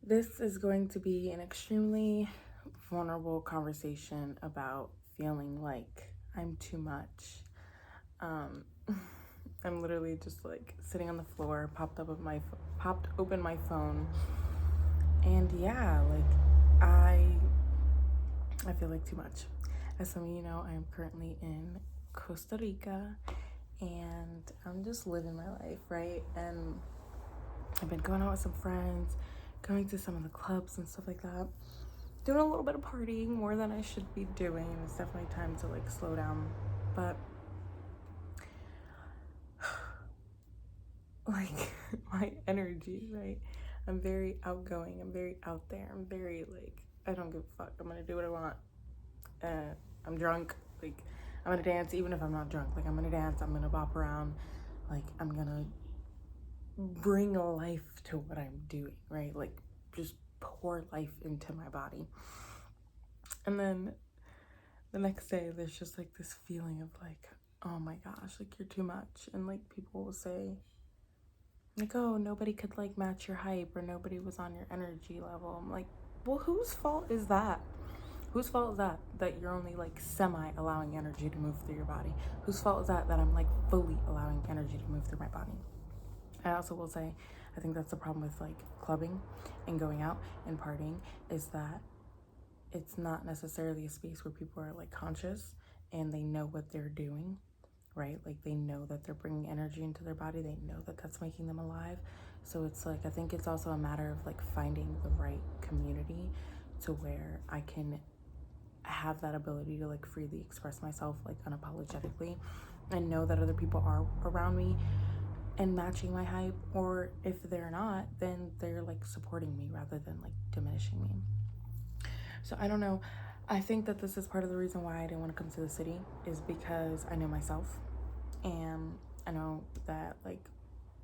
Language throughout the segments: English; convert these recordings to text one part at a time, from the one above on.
This is going to be an extremely vulnerable conversation about feeling like I'm too much. Um, I'm literally just like sitting on the floor, popped open my phone, and yeah, like I feel like too much. As some of you know, I am currently in Costa Rica, and I'm just living my life, right? And I've been going out with some friends, going to some of the clubs and stuff like that. Doing a little bit of partying more than I should be doing. It's definitely time to like slow down. But like my energy, right? I'm very outgoing. I'm very out there. I'm very like, I don't give a fuck. I'm gonna do what I want. I'm drunk. Like, I'm gonna dance even if I'm not drunk. Like, I'm gonna dance. I'm gonna bop around. Like, I'm gonna bring life to what I'm doing, right? Like, just pour life into my body. And then the next day, there's just like this feeling of like, oh my gosh, like you're too much. And like people will say, like, oh, nobody could like match your hype or nobody was on your energy level. I'm like, well, whose fault is that? Whose fault is that? That you're only like semi allowing energy to move through your body? Whose fault is that? That I'm like fully allowing energy to move through my body? I also will say, I think that's the problem with like clubbing and going out and partying is that it's not necessarily a space where people are like conscious and they know what they're doing, right? Like they know that they're bringing energy into their body, they know that that's making them alive. So it's like, I think it's also a matter of like finding the right community to where I can have that ability to like freely express myself like unapologetically and know that other people are around me and matching my hype, or if they're not, then they're like supporting me rather than like diminishing me. So I don't know. I think that this is part of the reason why I didn't want to come to the city is because I know myself and I know that like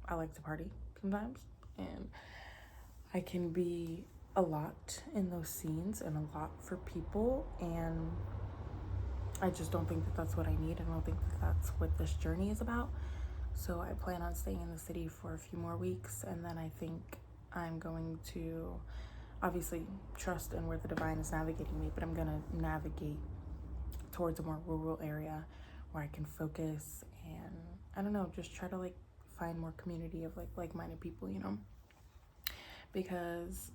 I like to party sometimes and I can be a lot in those scenes and a lot for people, and I just don't think that that's what I need. I don't think that that's what this journey is about. So I plan on staying in the city for a few more weeks, and then I think I'm going to obviously trust in where the divine is navigating me, but I'm gonna navigate towards a more rural area where I can focus and I don't know, just try to like find more community of like-minded people, you know, because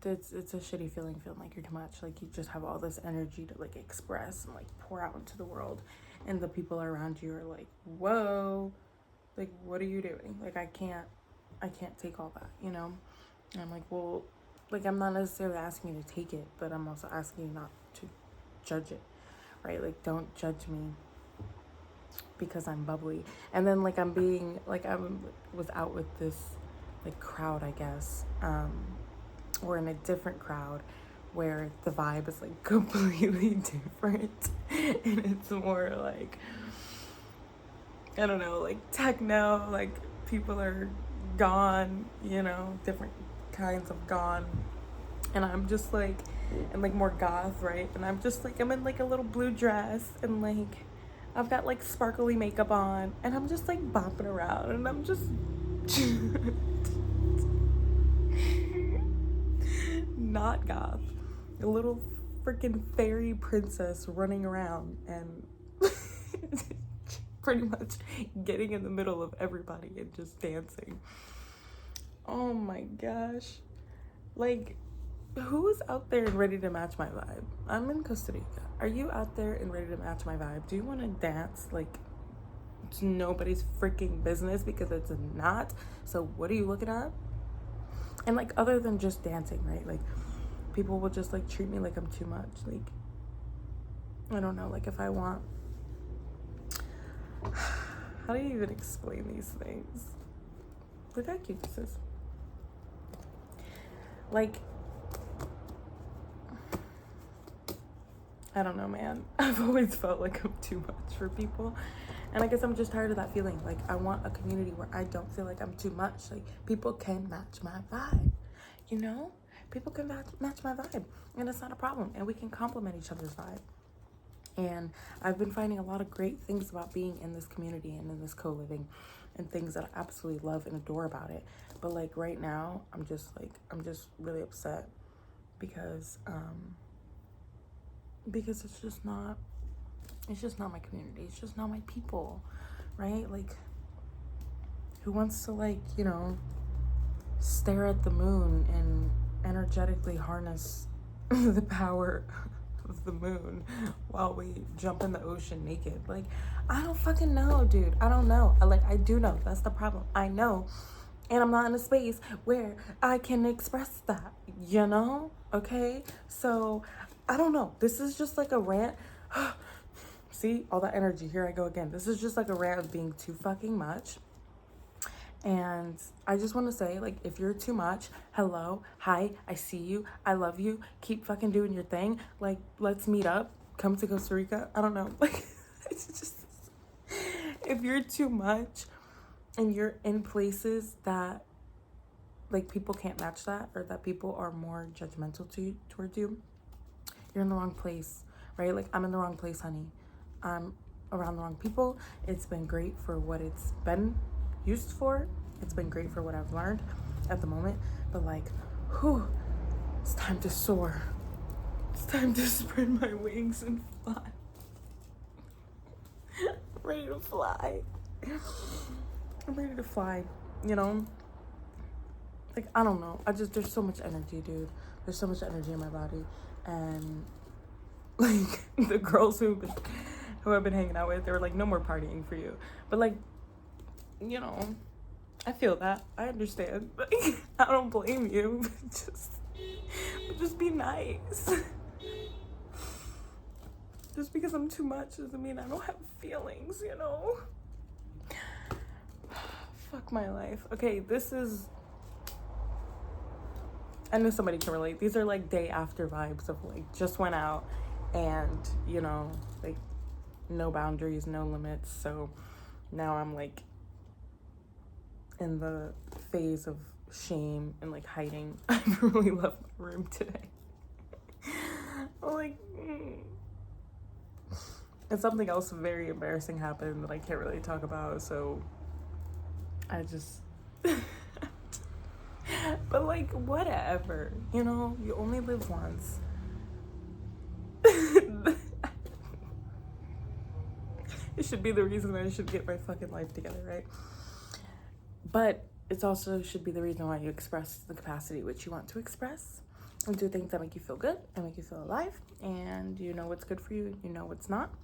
it's a shitty feeling like you're too much. Like you just have all this energy to like express and like pour out into the world, and the people around you are like, whoa, like what are you doing? Like I can't take all that, you know. And I'm like, well, like I'm not necessarily asking you to take it, but I'm also asking you not to judge it, right? Like don't judge me because I'm bubbly. And then like I'm being like I'm was out with this like crowd, I guess, or in a different crowd where the vibe is like completely different and it's more like, I don't know, like techno, like people are gone, you know, different kinds of gone. And I'm just like, and like more goth, right? And I'm just like, I'm in like a little blue dress and like, I've got like sparkly makeup on and I'm just like bopping around and I'm just not goth. A little freaking fairy princess running around and pretty much getting in the middle of everybody and just dancing. Oh my gosh. Like, who's out there and ready to match my vibe? I'm in Costa Rica. Are you out there and ready to match my vibe? Do you want to dance like it's nobody's freaking business because it's not? So what are you looking at? And like other than just dancing, right? Like people will just like treat me like I'm too much. Like I don't know, like if I want how do you even explain these things? Look how cute this is. Like I don't know, man. I've always felt like I'm too much for people. And I guess I'm just tired of that feeling. Like, I want a community where I don't feel like I'm too much. Like, people can match my vibe, you know? People can match my vibe. And it's not a problem. And we can complement each other's vibe. And I've been finding a lot of great things about being in this community and in this co-living and things that I absolutely love and adore about it. But like right now, I'm just really upset because it's just not my community. It's just not my people, right? Like, who wants to, like, you know, stare at the moon and energetically harness the power of the moon while we jump in the ocean naked? Like, I don't fucking know, dude. I don't know. I do know. That's the problem. I know. And I'm not in a space where I can express that, you know? Okay? So, I don't know. This is just like a rant. See? All that energy. Here I go again. This is just like a rant of being too fucking much. And I just want to say, like, if you're too much, hello, hi, I see you, I love you, keep fucking doing your thing. Like, let's meet up, come to Costa Rica. I don't know. Like, it's just, if you're too much and you're in places that, like, people can't match that, or that people are more judgmental towards you, you're in the wrong place, right? Like, I'm in the wrong place, honey. I'm around the wrong people. It's been great for what it's been used for. It's been great for what I've learned at the moment, but like, whew, it's time to soar. It's time to spread my wings and fly. I'm ready to fly. I'm ready to fly, you know? Like, I don't know. There's so much energy, dude. There's so much energy in my body. And like, the girls who I've been hanging out with, they were like, no more partying for you. But like, you know, I feel that. I understand. Like, I don't blame you. Just be nice. Just because I'm too much doesn't mean I don't have feelings, you know? Fuck my life. Okay, this is... I know somebody can relate. These are like day after vibes of like, just went out and, you know, like, no boundaries, no limits. So now I'm like in the phase of shame and like hiding. I really left my room today. I'm like, and something else very embarrassing happened that I can't really talk about, so I just but like, whatever, you know, you only live once. It should be the reason that I should get my fucking life together, right? But it also should be the reason why you express the capacity which you want to express and do things that make you feel good and make you feel alive, and you know what's good for you, you know what's not.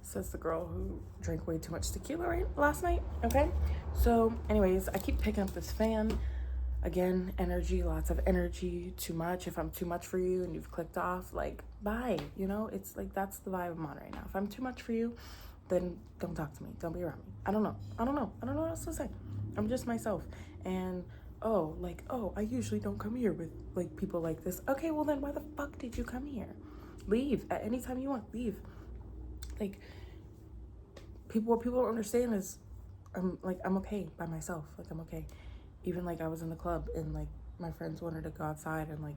Says the girl who drank way too much tequila last night. Okay, so anyways, I keep picking up this fan. Again, energy, lots of energy, too much. If I'm too much for you and you've clicked off, like, bye, you know? It's like, that's the vibe I'm on right now. If I'm too much for you, then don't talk to me. Don't be around me. I don't know what else to say. I'm just myself. And, I usually don't come here with, like, people like this. Okay, well then why the fuck did you come here? Leave at any time you want. Leave. Like, what people don't understand is I'm okay by myself. Like, I'm okay. Even like I was in the club and like my friends wanted to go outside and like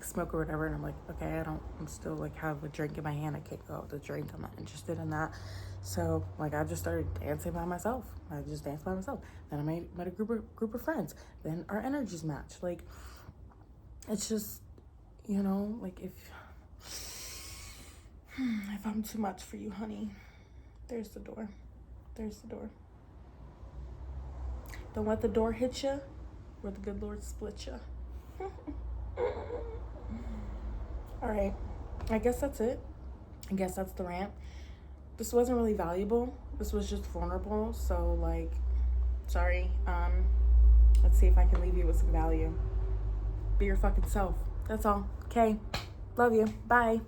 smoke or whatever, and I'm like, okay, I'm still like have a drink in my hand. I can't go out with a drink. I'm not interested in that. So like I just started dancing by myself. I just danced by myself. Then I met a group of friends. Then our energies match. Like, it's just, you know, like if I'm too much for you, honey, there's the door. There's the door. Don't let the door hit you, or the good Lord split you. All right, I guess that's it. I guess that's the rant. This wasn't really valuable. This was just vulnerable. So like, sorry. Let's see if I can leave you with some value. Be your fucking self. That's all. Okay. Love you. Bye.